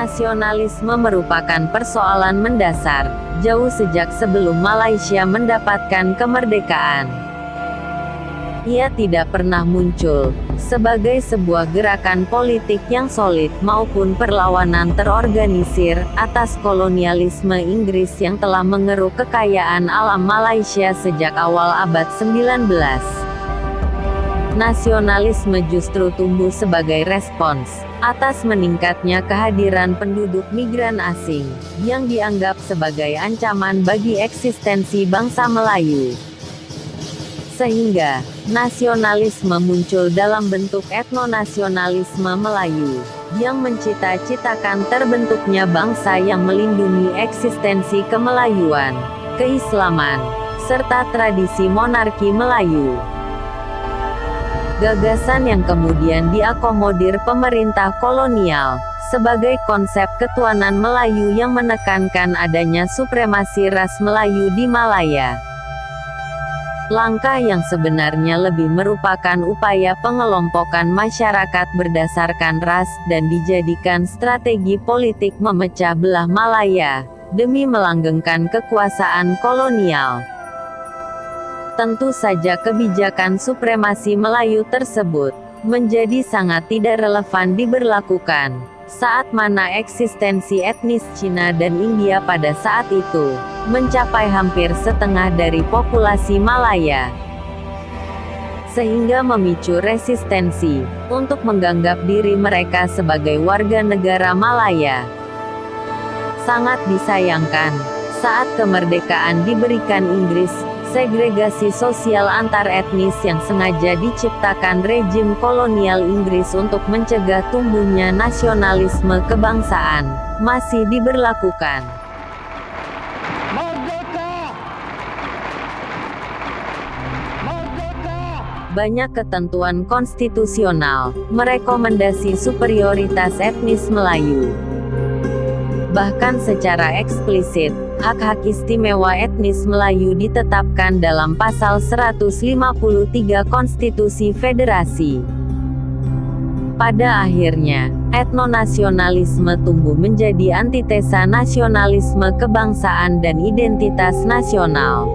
Nasionalisme merupakan persoalan mendasar, jauh sejak sebelum Malaysia mendapatkan kemerdekaan. Ia tidak pernah muncul sebagai sebuah gerakan politik yang solid maupun perlawanan terorganisir atas kolonialisme Inggris yang telah mengeruk kekayaan alam Malaysia sejak awal abad 19. Nasionalisme justru tumbuh sebagai respons atas meningkatnya kehadiran penduduk migran asing, yang dianggap sebagai ancaman bagi eksistensi bangsa Melayu. Sehingga, nasionalisme muncul dalam bentuk etnonasionalisme Melayu, yang mencita-citakan terbentuknya bangsa yang melindungi eksistensi kemelayuan, keislaman, serta tradisi monarki Melayu. Gagasan yang kemudian diakomodir pemerintah kolonial, sebagai konsep ketuanan Melayu yang menekankan adanya supremasi ras Melayu di Malaya. Langkah yang sebenarnya lebih merupakan upaya pengelompokan masyarakat berdasarkan ras dan dijadikan strategi politik memecah belah Malaya, demi melanggengkan kekuasaan kolonial. Tentu saja kebijakan supremasi Melayu tersebut menjadi sangat tidak relevan diberlakukan saat mana eksistensi etnis Cina dan India pada saat itu mencapai hampir setengah dari populasi Malaya, sehingga memicu resistensi untuk menganggap diri mereka sebagai warga negara Malaya. Sangat disayangkan, saat kemerdekaan diberikan Inggris, segregasi sosial antar etnis yang sengaja diciptakan rejim kolonial Inggris untuk mencegah tumbuhnya nasionalisme kebangsaan, masih diberlakukan. Merdeka! Merdeka! Banyak ketentuan konstitusional merekomendasi superioritas etnis Melayu. Bahkan secara eksplisit, hak-hak istimewa etnis Melayu ditetapkan dalam pasal 153 Konstitusi Federasi. Pada akhirnya, etnonasionalisme tumbuh menjadi antitesa nasionalisme kebangsaan dan identitas nasional.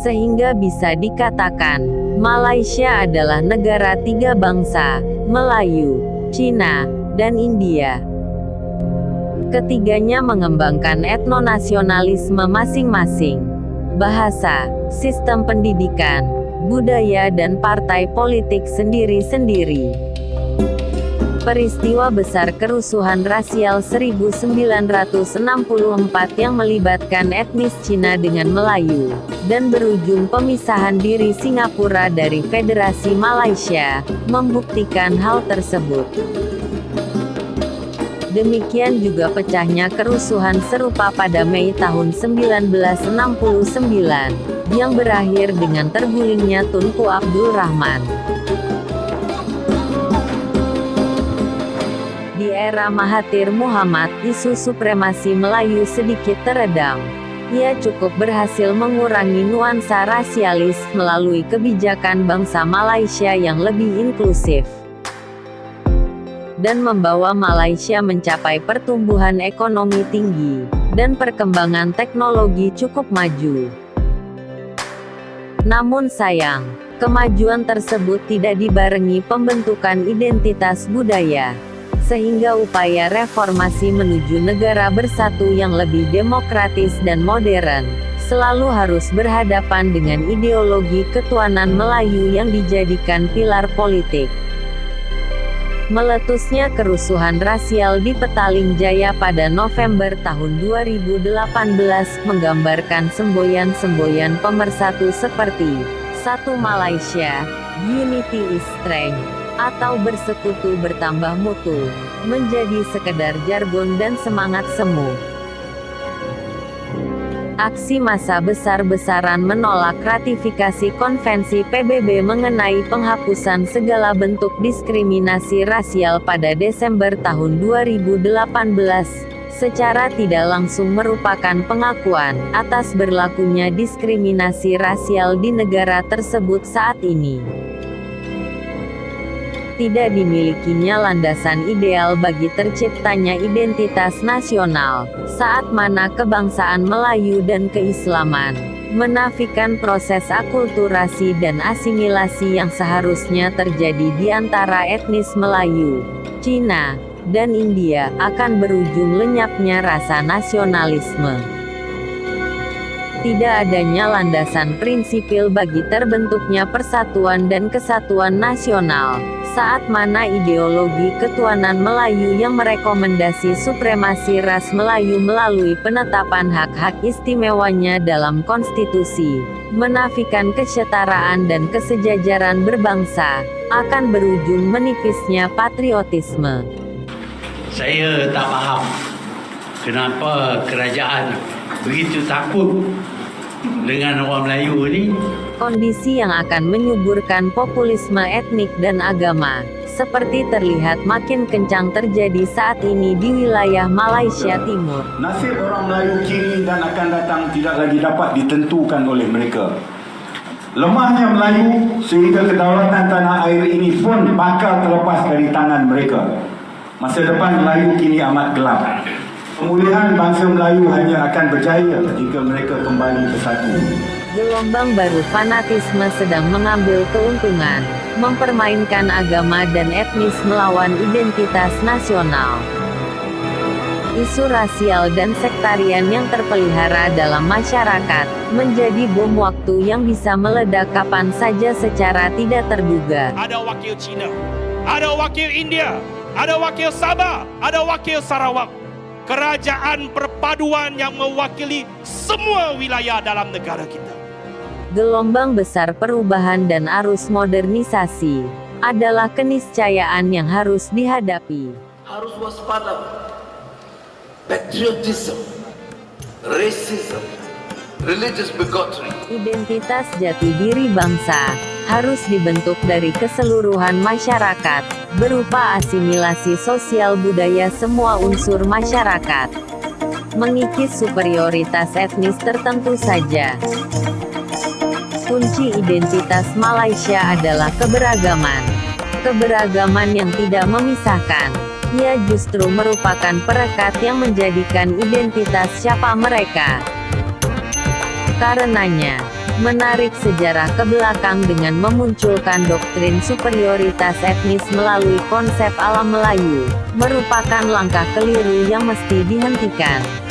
Sehingga bisa dikatakan, Malaysia adalah negara tiga bangsa, Melayu, Cina, dan India. Ketiganya mengembangkan etnonasionalisme masing-masing. Bahasa, sistem pendidikan, budaya dan partai politik sendiri-sendiri. Peristiwa besar kerusuhan rasial 1964 yang melibatkan etnis Cina dengan Melayu, dan berujung pemisahan diri Singapura dari Federasi Malaysia, membuktikan hal tersebut. Demikian juga pecahnya kerusuhan serupa pada Mei tahun 1969, yang berakhir dengan tergulingnya Tunku Abdul Rahman. Di era Mahathir Muhammad, isu supremasi Melayu sedikit teredam. Ia cukup berhasil mengurangi nuansa rasialis melalui kebijakan bangsa Malaysia yang lebih inklusif, dan membawa Malaysia mencapai pertumbuhan ekonomi tinggi, dan perkembangan teknologi cukup maju. Namun sayang, kemajuan tersebut tidak dibarengi pembentukan identitas budaya, sehingga upaya reformasi menuju negara bersatu yang lebih demokratis dan modern, selalu harus berhadapan dengan ideologi ketuanan Melayu yang dijadikan pilar politik. Meletusnya kerusuhan rasial di Petaling Jaya pada November tahun 2018 menggambarkan semboyan-semboyan pemersatu seperti Satu Malaysia, Unity is Strength, atau bersekutu bertambah mutu, menjadi sekedar jargon dan semangat semu. Aksi massa besar-besaran menolak ratifikasi konvensi PBB mengenai penghapusan segala bentuk diskriminasi rasial pada Desember tahun 2018, secara tidak langsung merupakan pengakuan atas berlakunya diskriminasi rasial di negara tersebut saat ini. Tidak dimilikinya landasan ideal bagi terciptanya identitas nasional, saat mana kebangsaan Melayu dan keislaman menafikan proses akulturasi dan asimilasi yang seharusnya terjadi di antara etnis Melayu, Cina, dan India, akan berujung lenyapnya rasa nasionalisme. Tidak adanya landasan prinsipil bagi terbentuknya persatuan dan kesatuan nasional, saat mana ideologi ketuanan Melayu yang merekomendasi supremasi ras Melayu melalui penetapan hak-hak istimewanya dalam konstitusi, menafikan kesetaraan dan kesejajaran berbangsa, akan berujung menipisnya patriotisme. Saya tak faham kenapa kerajaan begitu takut dengan orang Melayu ni. Kondisi yang akan menyuburkan populisme etnik dan agama, seperti terlihat makin kencang terjadi saat ini di wilayah Malaysia Timur. Nasib orang Melayu kini dan akan datang tidak lagi dapat ditentukan oleh mereka. Lemahnya Melayu sehingga kedaulatan tanah air ini pun bakal terlepas dari tangan mereka. Masa depan Melayu kini amat gelap. Pemulihan bangsa Melayu hanya akan berjaya jika mereka kembali bersatu. Gelombang baru fanatisme sedang mengambil keuntungan, mempermainkan agama dan etnis melawan identitas nasional. Isu rasial dan sektarian yang terpelihara dalam masyarakat, menjadi bom waktu yang bisa meledak kapan saja secara tidak terduga. Ada wakil Cina, ada wakil India, ada wakil Sabah, ada wakil Sarawak. Kerajaan perpaduan yang mewakili semua wilayah dalam negara kita. Gelombang besar perubahan dan arus modernisasi adalah keniscayaan yang harus dihadapi. Harus waspada. Patriotism, racism, religious bigotry. Identitas jati diri bangsa harus dibentuk dari keseluruhan masyarakat, berupa asimilasi sosial budaya semua unsur masyarakat. Mengikis superioritas etnis tertentu saja. Kunci identitas Malaysia adalah keberagaman. Keberagaman yang tidak memisahkan. Ia justru merupakan perekat yang menjadikan identitas siapa mereka. Karenanya, menarik sejarah ke belakang dengan memunculkan doktrin superioritas etnis melalui konsep alam Melayu, merupakan langkah keliru yang mesti dihentikan.